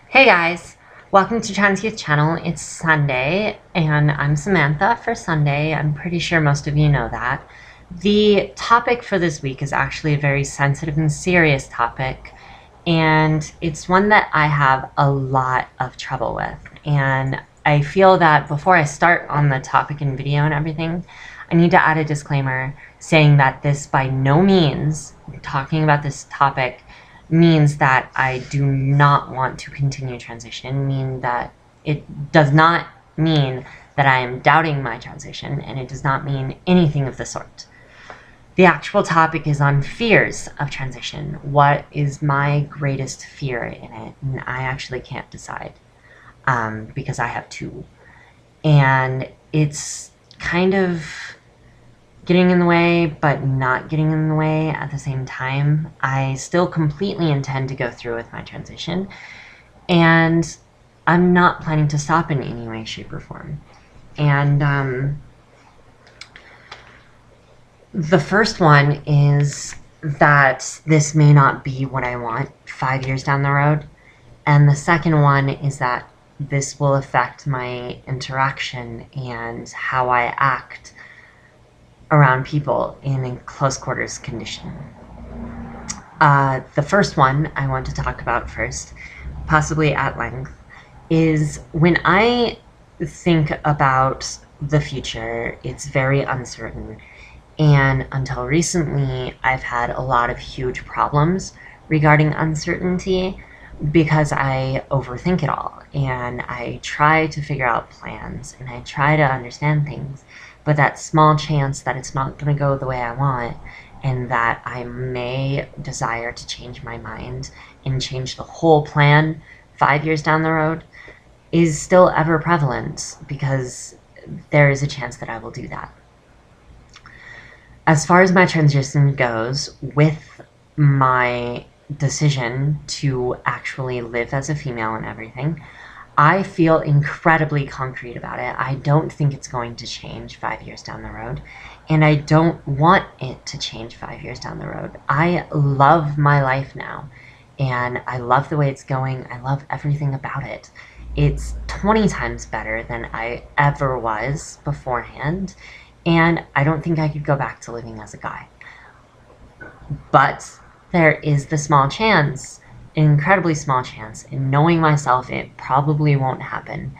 Hey guys, welcome to Trans Youth Channel. It's Sunday, and I'm Samantha for Sunday. I'm pretty sure most of you know that. The topic for this week is actually a very sensitive and serious topic, and it's one that I have a lot of trouble with. And I feel that before I start on the topic and video and everything, I need to add a disclaimer saying that this by no means, talking about this topic, means that I do not want to continue transition, mean that it does not mean that I am doubting my transition, and it does not mean anything of the sort. The actual topic is on fears of transition. What is my greatest fear in it? And I actually can't decide because I have two. And it's kind of getting in the way, but not getting in the way at the same time. I still completely intend to go through with my transition, and I'm not planning to stop in any way, shape, or form. And the first one is that this may not be what I want 5 years down the road. And the second one is that this will affect my interaction and how I act around people in a close quarters condition. The first one I want to talk about first, possibly at length, is when I think about the future, it's very uncertain. And until recently, I've had a lot of huge problems regarding uncertainty because I overthink it all. And I try to figure out plans and I try to understand things. But that small chance that it's not going to go the way I want and that I may desire to change my mind and change the whole plan 5 years down the road is still ever prevalent because there is a chance that I will do that. As far as my transition goes, with my decision to actually live as a female and everything, I feel incredibly concrete about it. I don't think it's going to change 5 years down the road, and I don't want it to change 5 years down the road. I love my life now, and I love the way it's going. I love everything about it. It's 20 times better than I ever was beforehand, and I don't think I could go back to living as a guy. But there is the small chance, an incredibly small chance, in knowing myself it probably won't happen,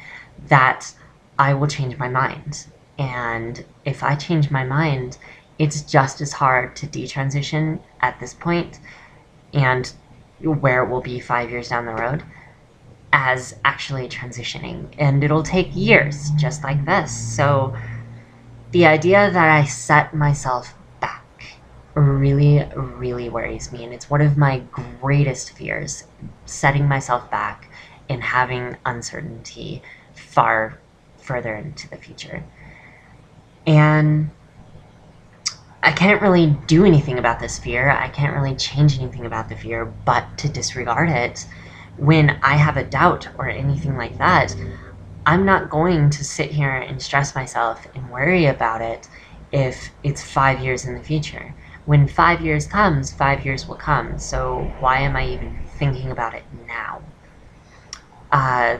that I will change my mind. And if I change my mind, it's just as hard to detransition at this point and where it will be 5 years down the road as actually transitioning. And it'll take years, just like this. So the idea that I set myself really, really worries me, and it's one of my greatest fears, setting myself back and having uncertainty far further into the future. And I can't really do anything about this fear. I can't really change anything about the fear but to disregard it. When I have a doubt or anything like that, I'm not going to sit here and stress myself and worry about it if it's 5 years in the future. When 5 years comes, 5 years will come. So why am I even thinking about it now?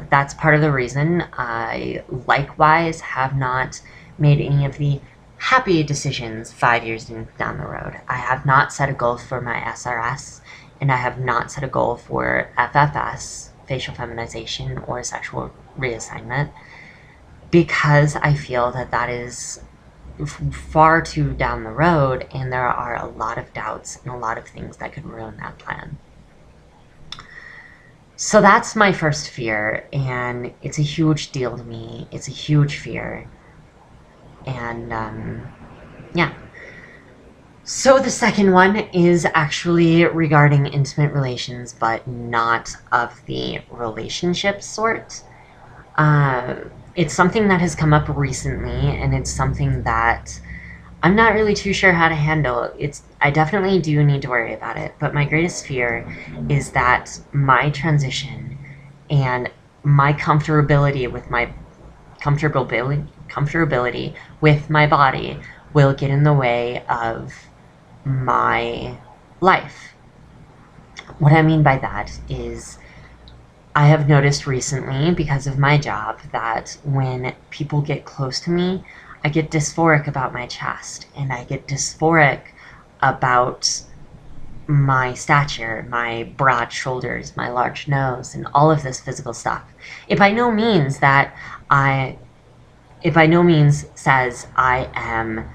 That's part of the reason I likewise have not made any of the happy decisions 5 years down the road. I have not set a goal for my SRS, and I have not set a goal for FFS, facial feminization, or sexual reassignment, because I feel that that is far too down the road, and there are a lot of doubts and a lot of things that could ruin that plan. So that's my first fear, and it's a huge deal to me. It's a huge fear. And yeah. So the second one is actually regarding intimate relations, but not of the relationship sort. It's something that has come up recently, and it's something that I'm not really too sure how to handle. I definitely do need to worry about it, but my greatest fear is that my transition and my comfortability with my comfortability with my body will get in the way of my life. What I mean by that is I have noticed recently, because of my job, that when people get close to me, I get dysphoric about my chest, and I get dysphoric about my stature, my broad shoulders, my large nose, and all of this physical stuff. It by no means that I it by no means says I am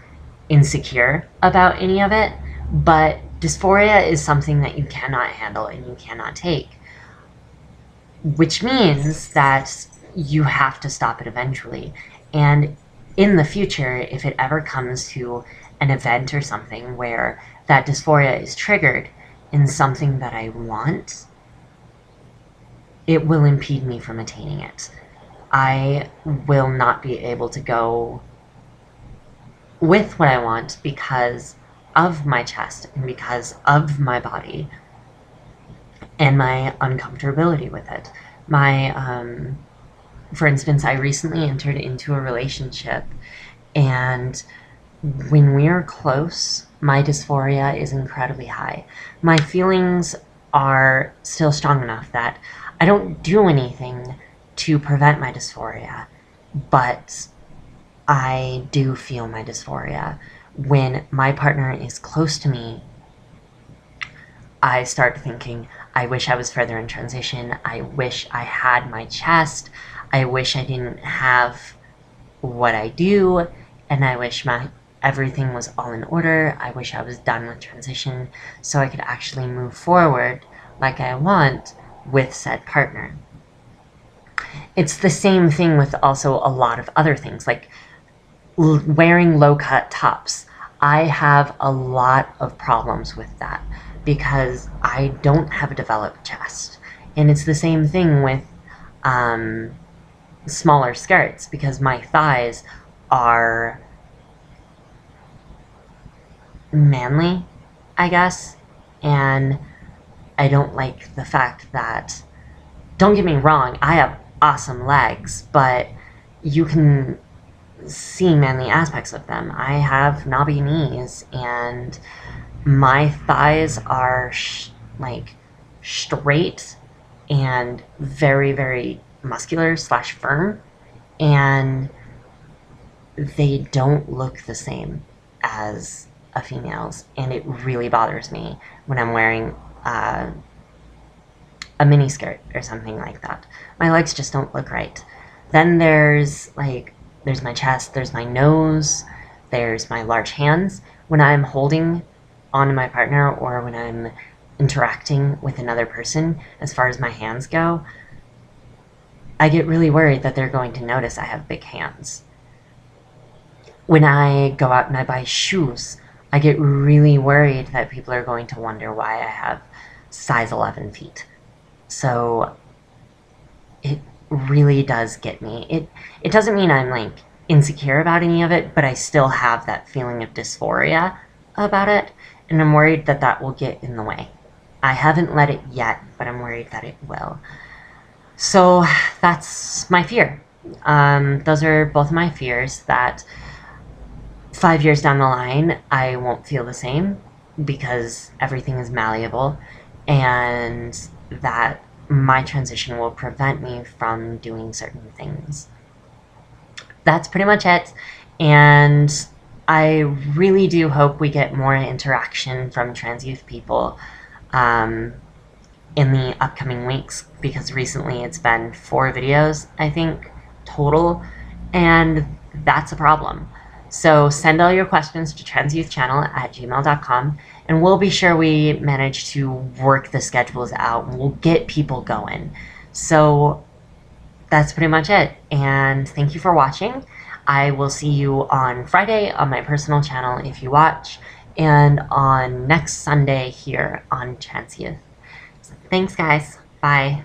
insecure about any of it, but dysphoria is something that you cannot handle and you cannot take, which means that you have to stop it eventually. And in the future, if it ever comes to an event or something where that dysphoria is triggered in something that I want, it will impede me from attaining it. I will not be able to go with what I want because of my chest and because of my body and my uncomfortability with it. For instance, I recently entered into a relationship, and when we are close, my dysphoria is incredibly high. My feelings are still strong enough that I don't do anything to prevent my dysphoria, but I do feel my dysphoria. When my partner is close to me, I start thinking, I wish I was further in transition. I wish I had my chest. I wish I didn't have what I do. And I wish everything was all in order. I wish I was done with transition so I could actually move forward like I want with said partner. It's the same thing with also a lot of other things, like wearing low-cut tops. I have a lot of problems with that because I don't have a developed chest. And it's the same thing with smaller skirts, because my thighs are manly, I guess, and I don't like the fact that, don't get me wrong, I have awesome legs, but you can see manly aspects of them. I have knobby knees, and my thighs are like straight and very, very muscular / firm, and they don't look the same as a female's, and it really bothers me when I'm wearing a mini skirt or something like that. My legs just don't look right. Then there's my chest, there's my nose, there's my large hands. When I'm holding onto my partner or when I'm interacting with another person, as far as my hands go, I get really worried that they're going to notice I have big hands. When I go out and I buy shoes, I get really worried that people are going to wonder why I have size 11 feet. So it really does get me. It doesn't mean I'm like insecure about any of it, but I still have that feeling of dysphoria about it, and I'm worried that that will get in the way. I haven't let it yet, but I'm worried that it will. So that's my fear. Those are both my fears, that 5 years down the line, I won't feel the same because everything is malleable, and that my transition will prevent me from doing certain things. That's pretty much it, and I really do hope we get more interaction from trans youth people in the upcoming weeks, because recently it's been 4 videos, I think, total, and that's a problem. So send all your questions to transyouthchannel@gmail.com, and we'll be sure we manage to work the schedules out, and we'll get people going. So that's pretty much it, and thank you for watching. I will see you on Friday on my personal channel if you watch, and on next Sunday here on Trans Youth. So thanks, guys. Bye.